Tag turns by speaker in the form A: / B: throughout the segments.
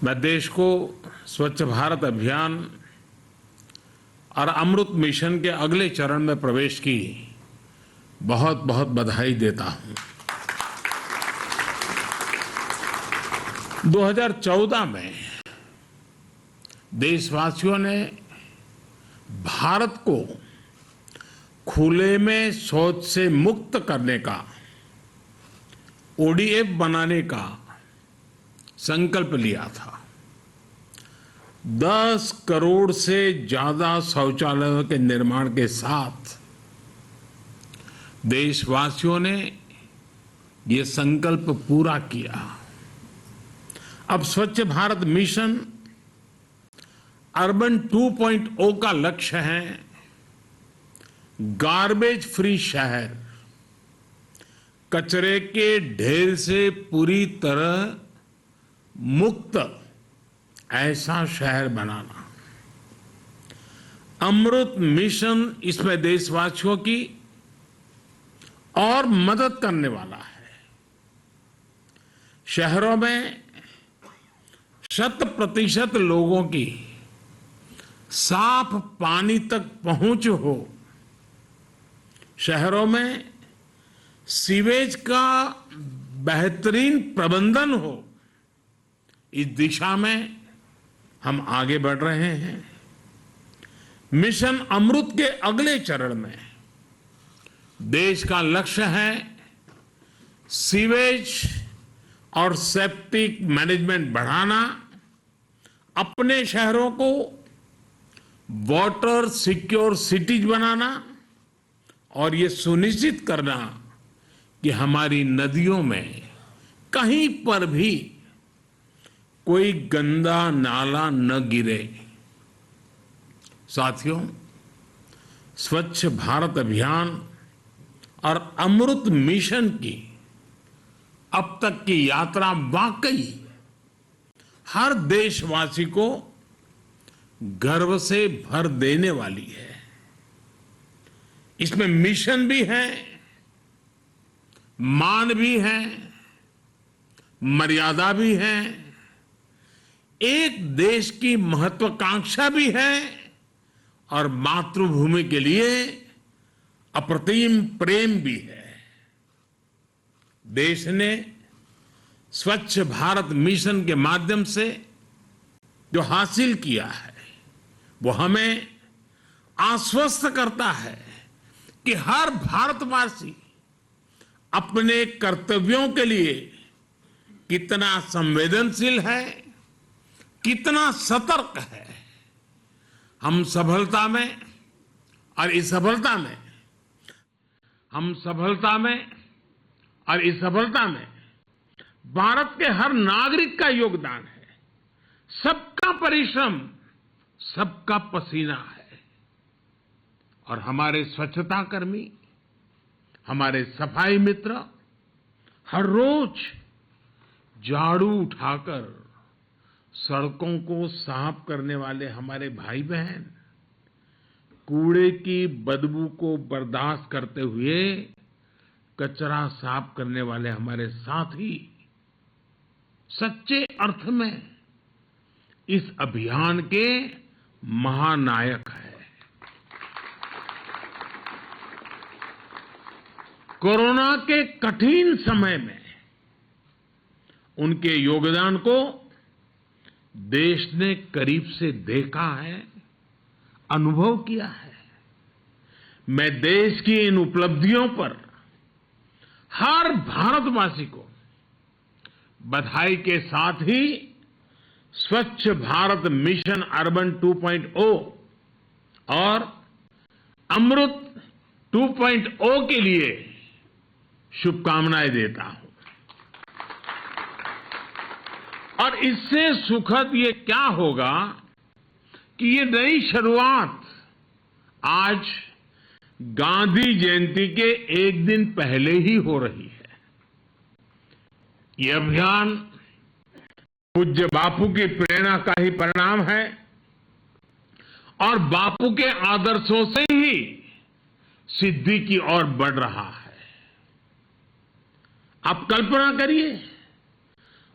A: मैं देश को स्वच्छ भारत अभियान और अमृत मिशन के अगले चरण में प्रवेश की बहुत बहुत बधाई देता हूं। 2014 में देशवासियों ने भारत को खुले में शौच से मुक्त करने का, ओडीएफ बनाने का संकल्प लिया था। 10 करोड़ से ज्यादा शौचालयों के निर्माण के साथ देशवासियों ने ये संकल्प पूरा किया। अब स्वच्छ भारत मिशन अर्बन 2.0 का लक्ष्य है गार्बेज फ्री शहर, कचरे के ढेर से पूरी तरह मुक्त ऐसा शहर बनाना। अमृत मिशन इसमें देशवासियों की और मदद करने वाला है। शहरों में 100% लोगों की साफ पानी तक पहुंच हो, शहरों में सीवेज का बेहतरीन प्रबंधन हो, इस दिशा में हम आगे बढ़ रहे हैं। मिशन अमृत के अगले चरण में देश का लक्ष्य है सीवेज और सेप्टिक मैनेजमेंट बढ़ाना, अपने शहरों को वाटर सिक्योर सिटीज बनाना और ये सुनिश्चित करना कि हमारी नदियों में कहीं पर भी कोई गंदा नाला न गिरे। साथियों, स्वच्छ भारत अभियान और अमृत मिशन की अब तक की यात्रा वाकई हर देशवासी को गर्व से भर देने वाली है। इसमें मिशन भी है, मान भी है, मर्यादा भी है, एक देश की महत्वाकांक्षा भी है और मातृभूमि के लिए अप्रतिम प्रेम भी है। देश ने स्वच्छ भारत मिशन के माध्यम से जो हासिल किया है वो हमें आश्वस्त करता है कि हर भारतवासी अपने कर्तव्यों के लिए कितना संवेदनशील है, कितना सतर्क है। हम सफलता में और इस सफलता में भारत के हर नागरिक का योगदान है। सबका परिश्रम, सबका पसीना है और हमारे स्वच्छता कर्मी, हमारे सफाई मित्र हर रोज झाड़ू उठाकर सड़कों को साफ करने वाले हमारे भाई बहन, कूड़े की बदबू को बर्दाश्त करते हुए कचरा साफ करने वाले हमारे साथी सच्चे अर्थ में इस अभियान के महानायक है। कोरोना के कठिन समय में उनके योगदान को देश ने करीब से देखा है, अनुभव किया है। मैं देश की इन उपलब्धियों पर हर भारतवासी को बधाई के साथ ही स्वच्छ भारत मिशन अर्बन 2.0 और अमृत 2.0 के लिए शुभकामनाएं देता हूं। और इससे सुखद ये क्या होगा कि ये नई शुरुआत आज गांधी जयंती के एक दिन पहले ही हो रही है। ये अभियान पूज्य बापू की प्रेरणा का ही परिणाम है और बापू के आदर्शों से ही सिद्धि की ओर बढ़ रहा है। आप कल्पना करिए,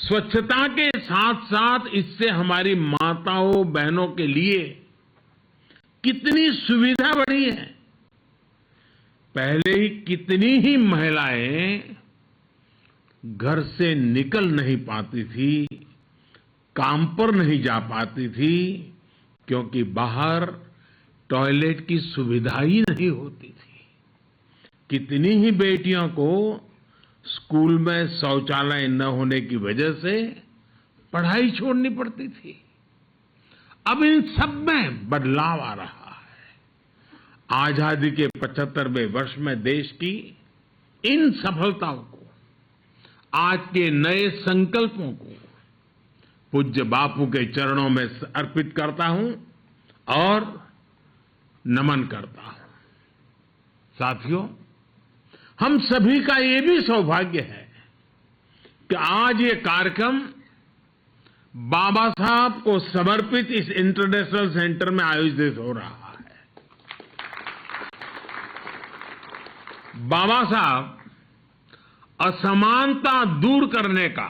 A: स्वच्छता के साथ साथ इससे हमारी माताओं बहनों के लिए कितनी सुविधा बढ़ी है। पहले ही कितनी ही महिलाएं घर से निकल नहीं पाती थी, काम पर नहीं जा पाती थी, क्योंकि बाहर टॉयलेट की सुविधा ही नहीं होती थी। कितनी ही बेटियों को स्कूल में शौचालय न होने की वजह से पढ़ाई छोड़नी पड़ती थी। अब इन सब में बदलाव आ रहा है। आजादी के 75वें वर्ष में देश की इन सफलताओं को, आज के नए संकल्पों को पूज्य बापू के चरणों में अर्पित करता हूं और नमन करता हूं। साथियों, हम सभी का ये भी सौभाग्य है कि आज ये कार्यक्रम बाबा साहब को समर्पित इस इंटरनेशनल सेंटर में आयोजित हो रहा है। बाबा साहब असमानता दूर करने का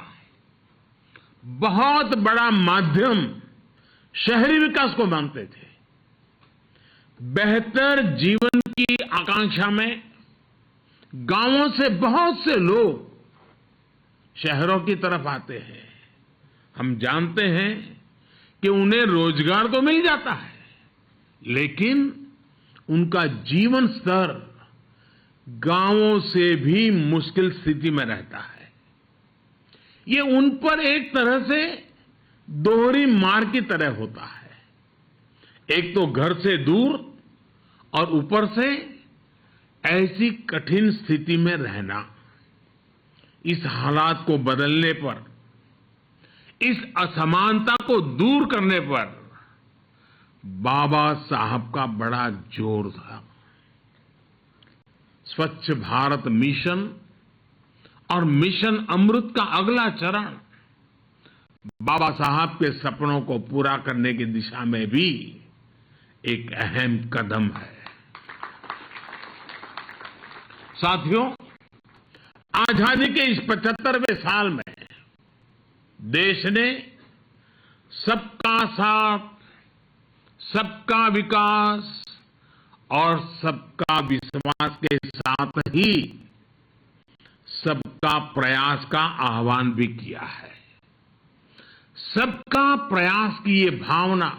A: बहुत बड़ा माध्यम शहरी विकास को मानते थे। बेहतर जीवन की आकांक्षा में गांवों से बहुत से लोग शहरों की तरफ आते हैं। हम जानते हैं कि उन्हें रोजगार तो मिल जाता है, लेकिन उनका जीवन स्तर गांवों से भी मुश्किल स्थिति में रहता है। ये उन पर एक तरह से दोहरी मार की तरह होता है। एक तो घर से दूर और ऊपर से ऐसी कठिन स्थिति में रहना। इस हालात को बदलने पर, इस असमानता को दूर करने पर बाबा साहब का बड़ा जोर था। स्वच्छ भारत मिशन और मिशन अमृत का अगला चरण बाबा साहब के सपनों को पूरा करने की दिशा में भी एक अहम कदम है। साथियों, आजादी के इस 75वें साल में देश ने सबका साथ, सबका विकास और सबका विश्वास के साथ ही सबका प्रयास का आह्वान भी किया है। सबका प्रयास की ये भावना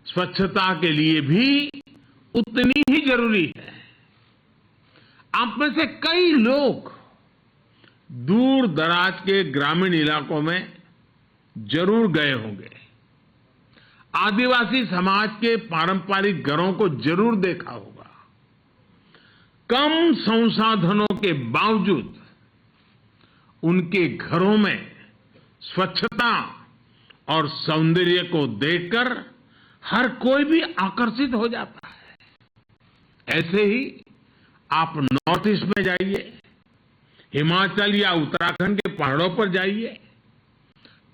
A: स्वच्छता के लिए भी उतनी ही जरूरी है। आप में से कई लोग दूर दराज के ग्रामीण इलाकों में जरूर गए होंगे। आदिवासी समाज के पारंपरिक घरों को जरूर देखा होगा। कम संसाधनों के बावजूद उनके घरों में स्वच्छता और सौंदर्य को देखकर हर कोई भी आकर्षित हो जाता है। ऐसे ही आप नॉर्थ ईस्ट में जाइए, हिमाचल या उत्तराखंड के पहाड़ों पर जाइए।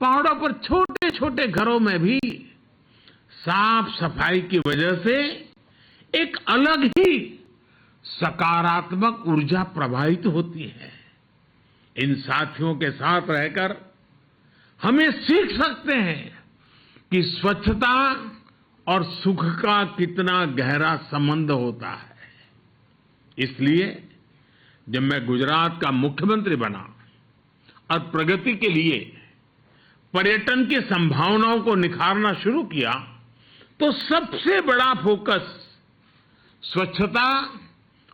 A: पहाड़ों पर छोटे छोटे घरों में भी साफ सफाई की वजह से एक अलग ही सकारात्मक ऊर्जा प्रवाहित होती है। इन साथियों के साथ रहकर हमें सीख सकते हैं कि स्वच्छता और सुख का कितना गहरा संबंध होता है। इसलिए जब मैं गुजरात का मुख्यमंत्री बना और प्रगति के लिए पर्यटन की संभावनाओं को निखारना शुरू किया, तो सबसे बड़ा फोकस स्वच्छता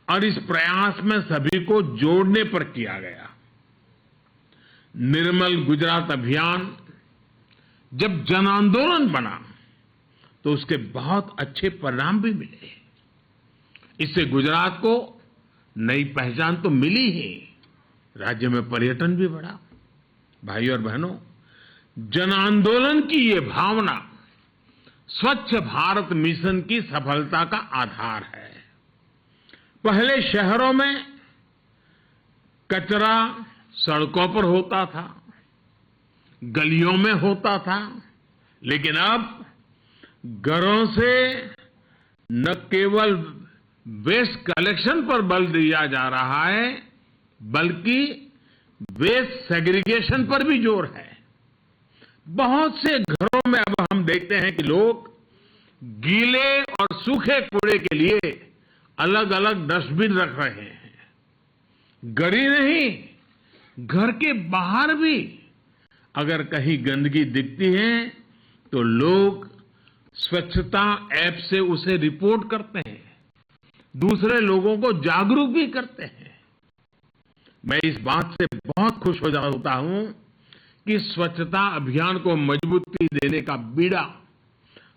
A: और इस प्रयास में सभी को जोड़ने पर किया गया। निर्मल गुजरात अभियान जब जन आंदोलन बना तो उसके बहुत अच्छे परिणाम भी मिले। इससे गुजरात को नई पहचान तो मिली ही, राज्य में पर्यटन भी बढ़ा। भाइयों और बहनों, जन आंदोलन की ये भावना स्वच्छ भारत मिशन की सफलता का आधार है। पहले शहरों में कचरा सड़कों पर होता था, गलियों में होता था, लेकिन अब घरों से न केवल वेस्ट कलेक्शन पर बल दिया जा रहा है, बल्कि वेस्ट सेग्रीगेशन पर भी जोर है। बहुत से घरों में अब हम देखते हैं कि लोग गीले और सूखे कूड़े के लिए अलग अलग डस्टबिन रख रहे हैं। घर ही नहीं, घर के बाहर भी अगर कहीं गंदगी दिखती है तो लोग स्वच्छता ऐप से उसे रिपोर्ट करते हैं, दूसरे लोगों को जागरूक भी करते हैं। मैं इस बात से बहुत खुश हो जाता हूं कि स्वच्छता अभियान को मजबूती देने का बीड़ा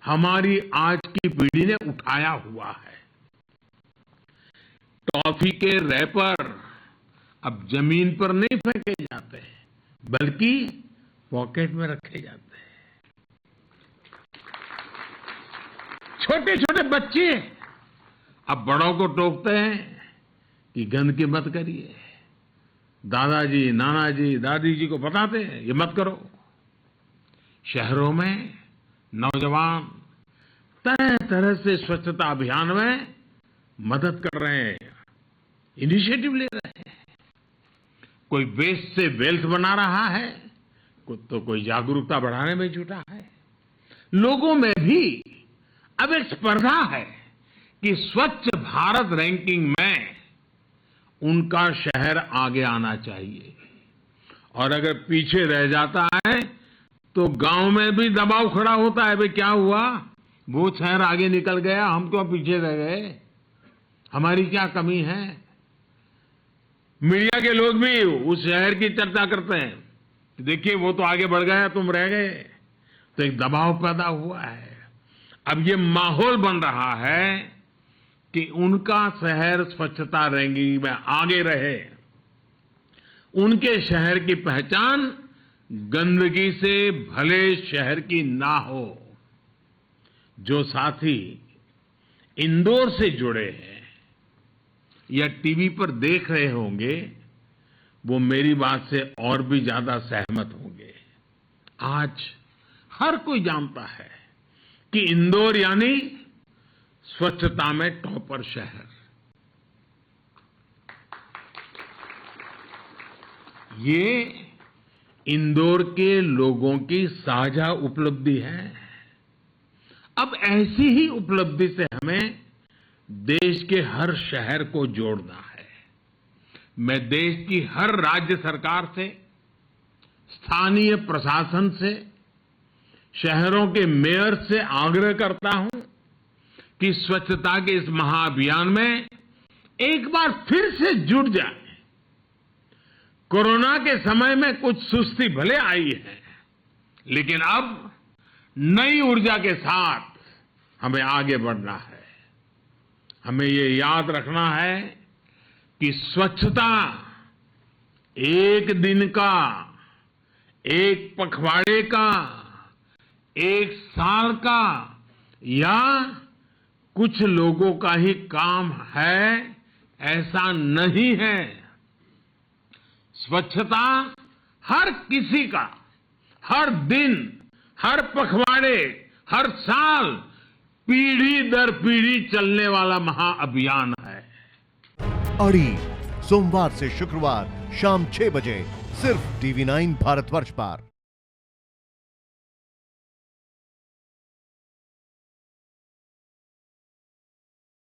A: हमारी आज की पीढ़ी ने उठाया हुआ है। टॉफी के रैपर अब जमीन पर नहीं फेंके जाते, बल्कि पॉकेट में रखे जाते हैं। छोटे छोटे बच्चे अब बड़ों को टोकते हैं कि गंदगी मत करिए। दादाजी, नानाजी, दादी जी को बताते हैं ये मत करो। शहरों में नौजवान तरह तरह से स्वच्छता अभियान में मदद कर रहे हैं, इनिशिएटिव ले रहे हैं। कोई वेस्ट से वेल्थ बना रहा है, तो कोई जागरूकता बढ़ाने में जुटा है। लोगों में भी अब एक स्पर्धा है कि स्वच्छ भारत रैंकिंग में उनका शहर आगे आना चाहिए, और अगर पीछे रह जाता है तो गांव में भी दबाव खड़ा होता है, भाई क्या हुआ, वो शहर आगे निकल गया, हम तो पीछे रह गए, हमारी क्या कमी है। मीडिया के लोग भी उस शहर की चर्चा करते हैं, देखिए वो तो आगे बढ़ गया, तुम रह गए। तो एक दबाव पैदा हुआ है। अब ये माहौल बन रहा है कि उनका शहर स्वच्छता रैंकिंग में आगे रहे। उनके शहर की पहचान गंदगी से भले शहर की ना हो। जो साथी इंदौर से जुड़े हैं या टीवी पर देख रहे होंगे, वो मेरी बात से और भी ज्यादा सहमत होंगे। आज हर कोई जानता है कि इंदौर यानी स्वच्छता में टॉपर शहर। ये इंदौर के लोगों की साझा उपलब्धि है। अब ऐसी ही उपलब्धि से हमें देश के हर शहर को जोड़ना है। मैं देश की हर राज्य सरकार से, स्थानीय प्रशासन से, शहरों के मेयर से आग्रह करता हूं कि स्वच्छता के इस महाअभियान में एक बार फिर से जुट जाए। कोरोना के समय में कुछ सुस्ती भले आई है, लेकिन अब नई ऊर्जा के साथ हमें आगे बढ़ना है। हमें ये याद रखना है कि स्वच्छता एक दिन का, एक पखवाड़े का, एक साल का या कुछ लोगों का ही काम है, ऐसा नहीं है। स्वच्छता हर किसी का, हर दिन, हर पखवाड़े, हर साल, पीढ़ी दर पीढ़ी चलने वाला महाअभियान है।
B: अड़ी सोमवार से शुक्रवार शाम 6 बजे सिर्फ TV9 भारतवर्ष पर।